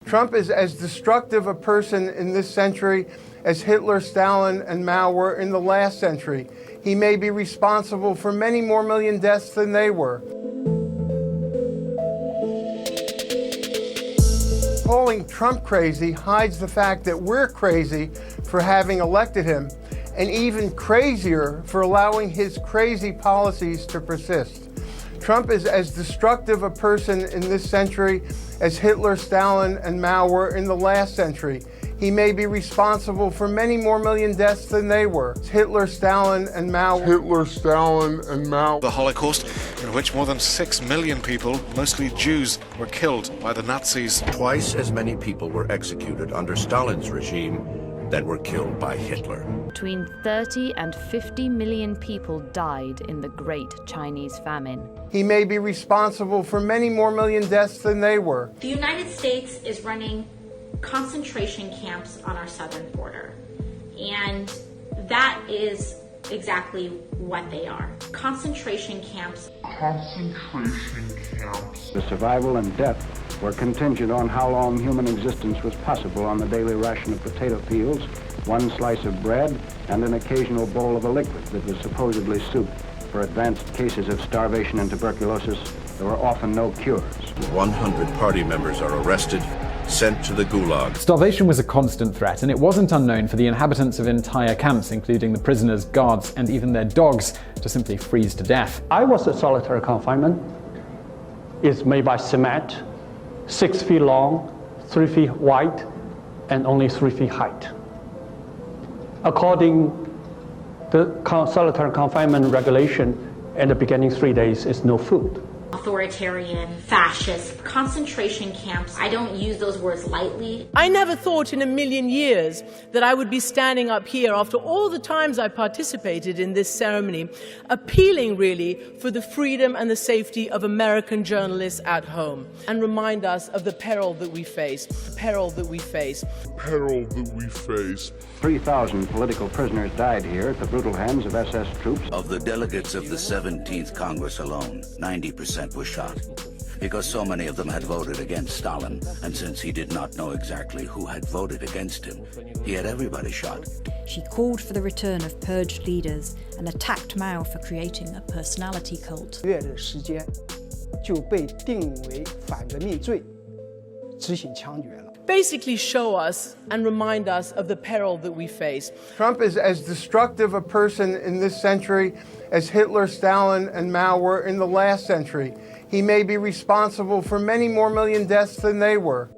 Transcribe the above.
Trump is as destructive a person in this century as Hitler, Stalin, and Mao were in the last century. He may be responsible for many more million deaths than they were. Calling Trump crazy hides the fact that we're crazy for having elected him, and even crazier for allowing his crazy policies to persist. Trump is as destructive a person in this century as Hitler, Stalin, and Mao were in the last century. He may be responsible for many more million deaths than they were. Hitler, Stalin, and Mao. The Holocaust, in which more than 6 million people, mostly Jews, were killed by the Nazis. Twice as many people were executed under Stalin's regime than were killed by Hitler. Between 30 and 50 million people died in the Great Chinese Famine. He may be responsible for many more million deaths than they were. The United States is running concentration camps on our southern border, and that is exactly what they are. Concentration camps. The survival and death were contingent on how long human existence was possible on the daily ration of potato peels, one slice of bread, and an occasional bowl of a liquid that was supposedly soup. For advanced cases of starvation and tuberculosis, there were often no cures. 100 party members are arrested, sent to the Gulag. Starvation was a constant threat, and it wasn't unknown for the inhabitants of entire camps, including the prisoners, guards, and even their dogs, to simply freeze to death. I was a solitary confinement. It's made by cement, 6 feet long, 3 feet wide, and only 3 feet height. According to the solitary confinement regulation, in the beginning 3 days is no food. Authoritarian, fascist, concentration camps. I don't use those words lightly. I never thought in a million years that I would be standing up here after all the times I participated in this ceremony, appealing really for the freedom and the safety of American journalists at home, and remind us of the peril that we face, the peril that we face. 3,000 political prisoners died here at the brutal hands of SS troops. Of the delegates of the 17th Congress alone, 90% were shot, because so many of them had voted against Stalin, and since he did not know exactly who had voted against him, he had everybody shot. She called for the return of purged leaders and attacked Mao for creating a personality cult. Basically show us and remind us of the peril that we face. Trump is as destructive a person in this century as Hitler, Stalin, and Mao were in the last century. He may be responsible for many more million deaths than they were.